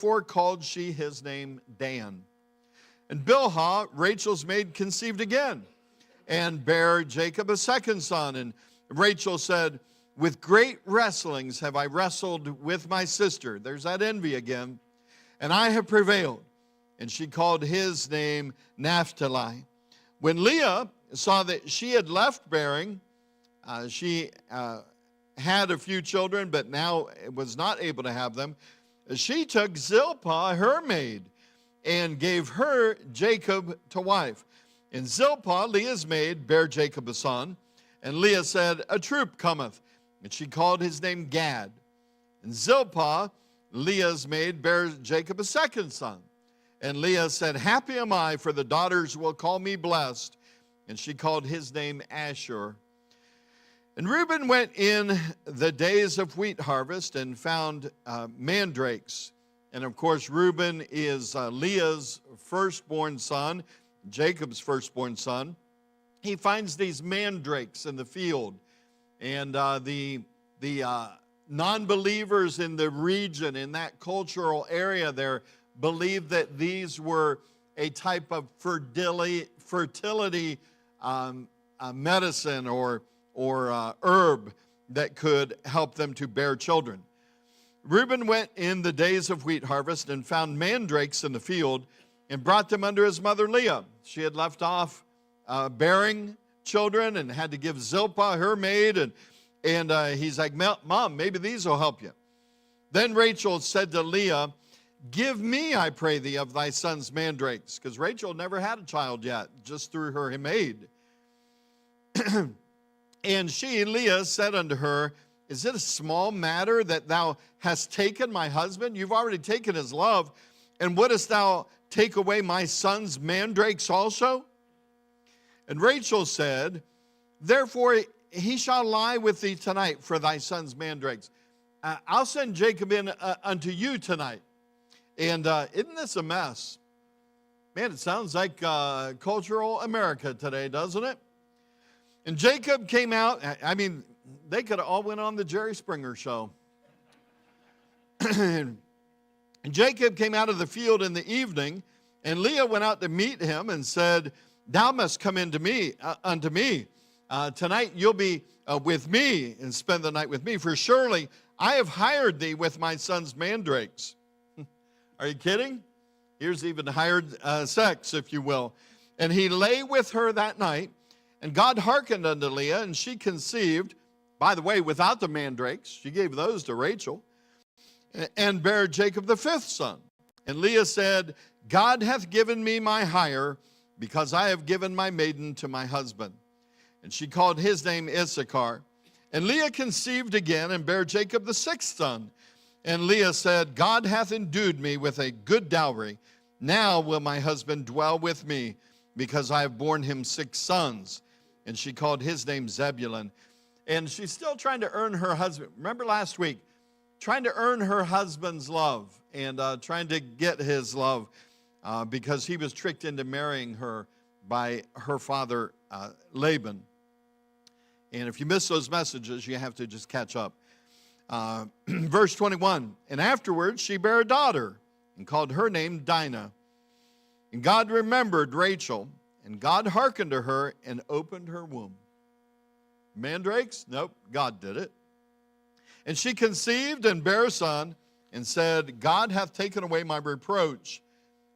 Therefore called she his name Dan. And Bilhah, Rachel's maid, conceived again, and bare Jacob a second son. And Rachel said, with great wrestlings have I wrestled with my sister. There's that envy again. And I have prevailed. And she called his name Naphtali. When Leah saw that she had left bearing, she had a few children, but now was not able to have them. She took Zilpah, her maid, and gave her Jacob to wife. And Zilpah, Leah's maid, bare Jacob a son. And Leah said, a troop cometh. And she called his name Gad. And Zilpah, Leah's maid, bare Jacob a second son. And Leah said, happy am I, for the daughters will call me blessed. And she called his name Asher. And Reuben went in the days of wheat harvest and found mandrakes. And of course, Reuben is Leah's firstborn son, Jacob's firstborn son. He finds these mandrakes in the field. And the non-believers in the region, in that cultural area there, believed that these were a type of fertility medicine or herb that could help them to bear children. Reuben went in the days of wheat harvest and found mandrakes in the field and brought them unto his mother Leah. She had left off bearing children and had to give Zilpah, her maid, and he's like, Mom, maybe these will help you. Then Rachel said to Leah, give me, I pray thee, of thy son's mandrakes, because Rachel never had a child yet, just through her maid. And she, Leah, said unto her, is it a small matter that thou hast taken my husband? You've already taken his love. And wouldest thou take away my son's mandrakes also? And Rachel said, therefore he shall lie with thee tonight for thy son's mandrakes. I'll send Jacob in unto you tonight. And isn't this a mess? Man, it sounds like cultural America today, doesn't it? And Jacob came out. I mean, they could have all went on the Jerry Springer show. And Jacob came out of the field in the evening, and Leah went out to meet him and said, thou must come unto me. Tonight you'll be with me and spend the night with me, for surely I have hired thee with my son's mandrakes. Are you kidding? Here's even hired sex, if you will. And he lay with her that night, and God hearkened unto Leah, and she conceived, by the way, without the mandrakes. She gave those to Rachel, and bare Jacob the fifth son. And Leah said, God hath given me my hire, because I have given my maiden to my husband. And she called his name Issachar. And Leah conceived again, and bare Jacob the sixth son. And Leah said, God hath endued me with a good dowry. Now will my husband dwell with me, because I have borne him 6 sons. And she called his name Zebulun. And she's still trying to earn her husband. Remember last week, trying to earn her husband's love and trying to get his love because he was tricked into marrying her by her father, Laban. And if you miss those messages, you have to just catch up. Verse 21, and afterwards she bare a daughter and called her name Dinah. And God remembered Rachel, and God hearkened to her and opened her womb. Mandrakes? Nope, God did it. And she conceived and bare a son and said, God hath taken away my reproach.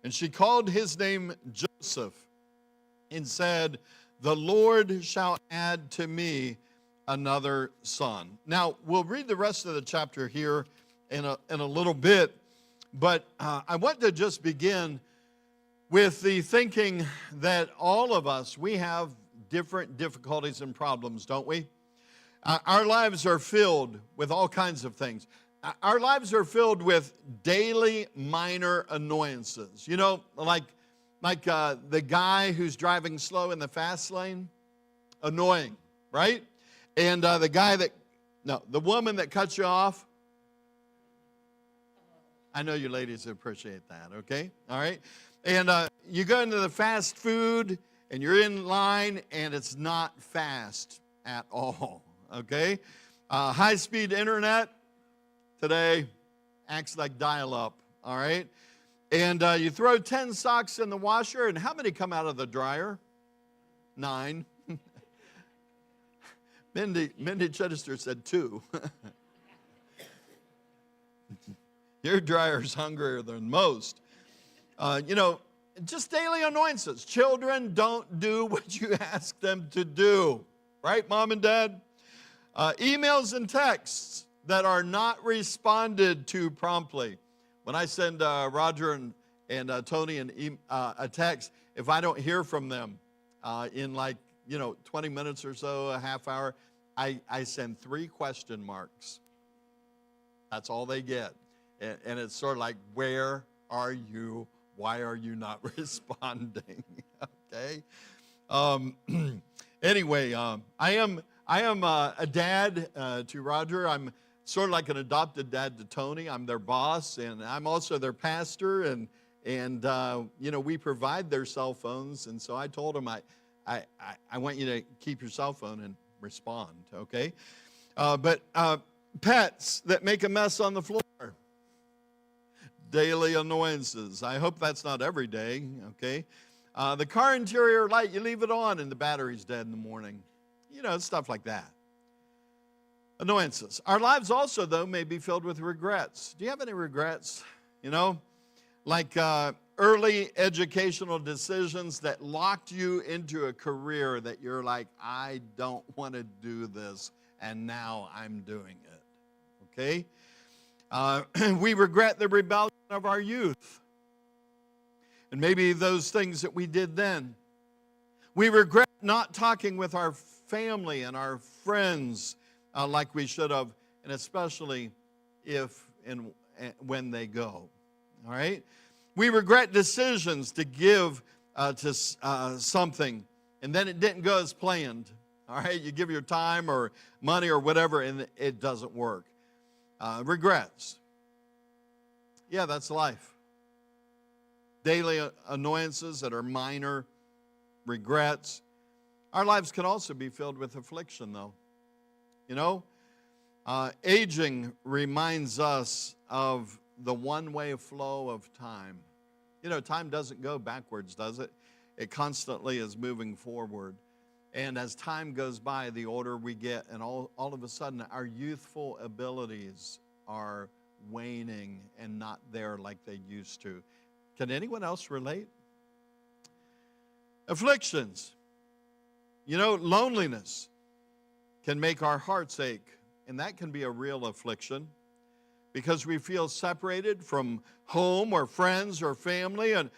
And she called his name Joseph and said, the Lord shall add to me another son. Now, we'll read the rest of the chapter here in a little bit, but I want to just begin with the thinking that all of us, we have different difficulties and problems, don't we? Our lives are filled with all kinds of things. Our lives are filled with daily minor annoyances. You know, like the guy who's driving slow in the fast lane, annoying, right? And the woman that cuts you off. I know you ladies appreciate that, okay? All right? And you go into the fast food, and you're in line, and it's not fast at all, okay? High-speed internet today acts like dial-up, all right? And you throw 10 socks in the washer, and how many come out of the dryer? 9. Mindy Chittister said 2. Your dryer's hungrier than most. Just daily annoyances. Children don't do what you ask them to do. Right, Mom and Dad? Emails and texts that are not responded to promptly. When I send Roger and Tony a text, if I don't hear from them in 20 minutes or so, a half hour, I send 3 question marks. That's all they get. And it's sort of like, where are you? Why are you not responding? Okay. Anyway, I am a dad to Roger. I'm sort of like an adopted dad to Tony. I'm their boss, and I'm also their pastor. And we provide their cell phones. And so I told them, I want you to keep your cell phone and respond. Okay. But pets that make a mess on the floor. Daily annoyances. I hope that's not every day, okay? The car interior light, you leave it on and the battery's dead in the morning. Stuff like that. Annoyances. Our lives also, though, may be filled with regrets. Do you have any regrets? Like early educational decisions that locked you into a career that you're like, I don't want to do this, and now I'm doing it, okay? We regret the rebellion of our youth. And maybe those things that we did then. We regret not talking with our family and our friends like we should have, and especially if and when they go. All right? We regret decisions to give to something, and then it didn't go as planned. All right? You give your time or money or whatever, and it doesn't work. Regrets. Yeah, that's life. Daily annoyances that are minor, regrets. Our lives can also be filled with affliction, though. Aging reminds us of the one-way flow of time. Time doesn't go backwards, does it? It constantly is moving forward. And as time goes by, the older we get, and all of a sudden, our youthful abilities are waning and not there like they used to. Can anyone else relate? Afflictions. Loneliness can make our hearts ache, and that can be a real affliction because we feel separated from home or friends or family, and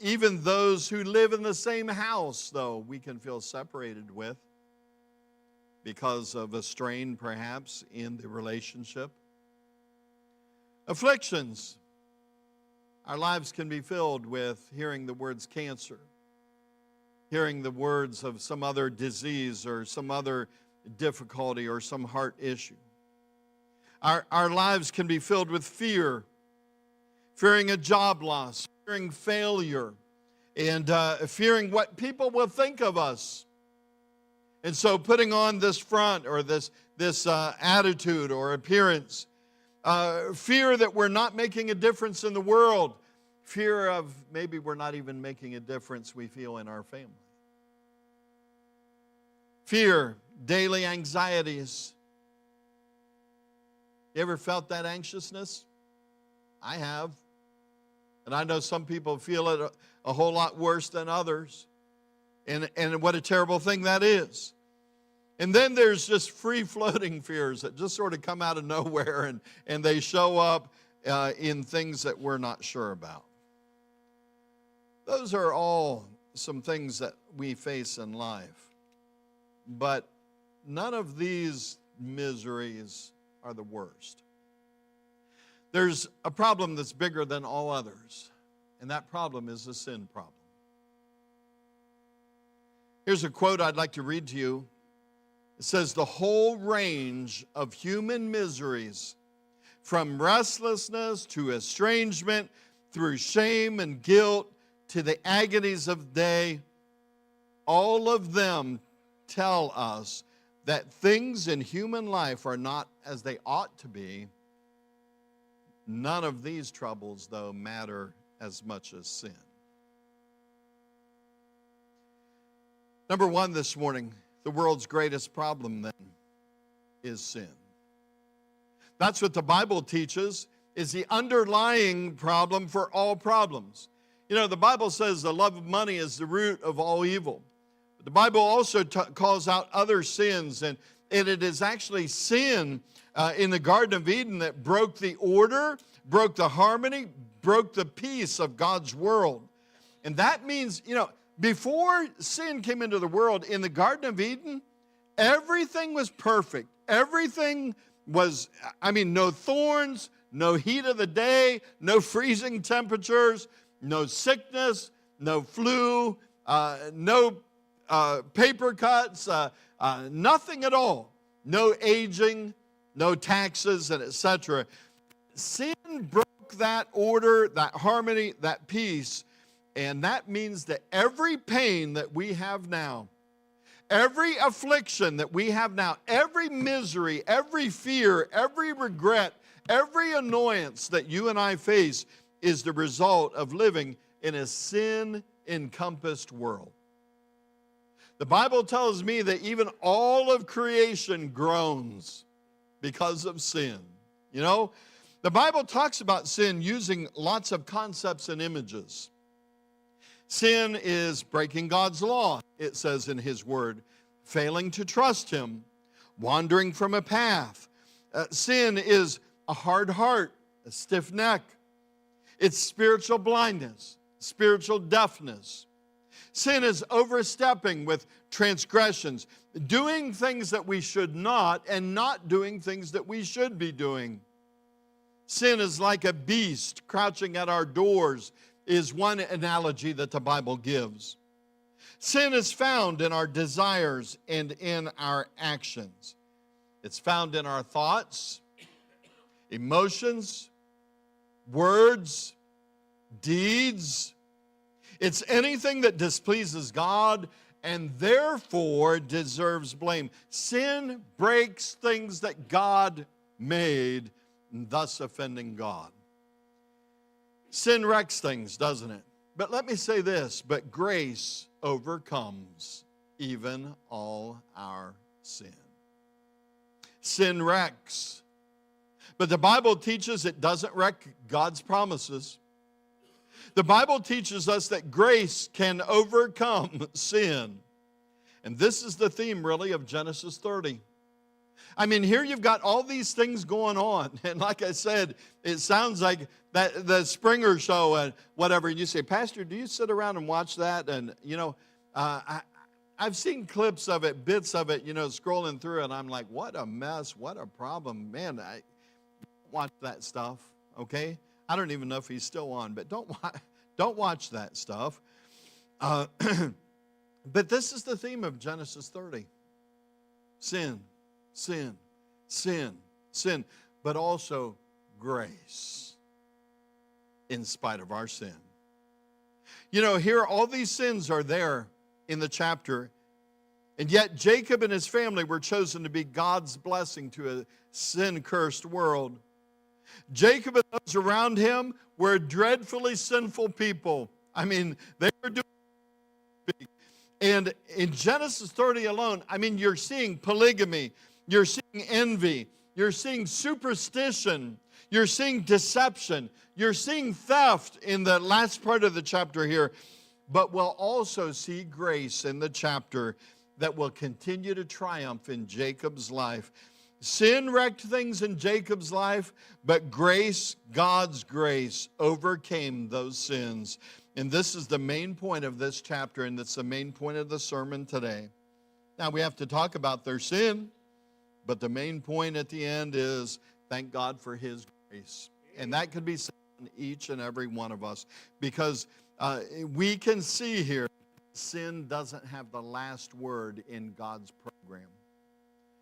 even those who live in the same house, though, we can feel separated with because of a strain, perhaps, in the relationship. Afflictions. Our lives can be filled with hearing the words cancer, hearing the words of some other disease or some other difficulty or some heart issue. Our lives can be filled with fear, fearing a job loss, fearing failure, and fearing what people will think of us. And so putting on this front or this attitude or appearance, fear that we're not making a difference in the world, fear of maybe we're not even making a difference we feel in our family. Fear, daily anxieties. You ever felt that anxiousness? I have. And I know some people feel it a whole lot worse than others. And what a terrible thing that is. And then there's just free-floating fears that just sort of come out of nowhere and they show up in things that we're not sure about. Those are all some things that we face in life. But none of these miseries are the worst. There's a problem that's bigger than all others, and that problem is the sin problem. Here's a quote I'd like to read to you. It says, "The whole range of human miseries, from restlessness to estrangement, through shame and guilt to the agonies of day, all of them tell us that things in human life are not as they ought to be, None of these troubles, though, matter as much as sin. Number one this morning, the world's greatest problem then is sin. That's what the Bible teaches is the underlying problem for all problems. You know, the Bible says the love of money is the root of all evil. But the Bible also calls out other sins, and it is actually sin in the Garden of Eden that broke the order, broke the harmony, broke the peace of God's world. And that means, you know, before sin came into the world, in the Garden of Eden, everything was perfect. Everything was, no thorns, no heat of the day, no freezing temperatures, no sickness, no flu, no paper cuts, nothing at all. No aging, no taxes, and etc. Sin broke that order, that harmony, that peace, and that means that every pain that we have now, every affliction that we have now, every misery, every fear, every regret, every annoyance that you and I face is the result of living in a sin-encompassed world. The Bible tells me that even all of creation groans because of sin. You know, the Bible talks about sin using lots of concepts and images. Sin is breaking God's law, it says in His Word, failing to trust Him, wandering from a path. Sin is a hard heart, a stiff neck. It's spiritual blindness, spiritual deafness. Sin is overstepping with transgressions, doing things that we should not and not doing things that we should be doing. Sin is like a beast crouching at our doors, is one analogy that the Bible gives. Sin is found in our desires and in our actions. It's found in our thoughts, emotions, words, deeds. It's anything that displeases God and therefore deserves blame. Sin breaks things that God made, thus offending God. Sin wrecks things, doesn't it? But let me say this, but grace overcomes even all our sin. Sin wrecks. But the Bible teaches it doesn't wreck God's promises. The Bible teaches us that grace can overcome sin. And this is the theme, really, of Genesis 30. Here you've got all these things going on. And like I said, it sounds like that the Springer show and whatever. And you say, Pastor, do you sit around and watch that? And, I've seen clips of it, bits of it, scrolling through. And I'm like, what a mess, what a problem. Man, I watch that stuff, okay? I don't even know if he's still on, but don't watch that stuff. But this is the theme of Genesis 30. Sin, sin, sin, sin, but also grace in spite of our sin. Here all these sins are there in the chapter, and yet Jacob and his family were chosen to be God's blessing to a sin-cursed world. Jacob and those around him were dreadfully sinful people. They were doing. And in Genesis 30 alone, you're seeing polygamy, you're seeing envy, you're seeing superstition, you're seeing deception, you're seeing theft in the last part of the chapter here. But we'll also see grace in the chapter that will continue to triumph in Jacob's life. Sin wrecked things in Jacob's life, but grace, God's grace, overcame those sins. And this is the main point of this chapter, and it's the main point of the sermon today. Now, we have to talk about their sin, but the main point at the end is thank God for His grace. And that could be said in each and every one of us, because we can see here sin doesn't have the last word in God's program.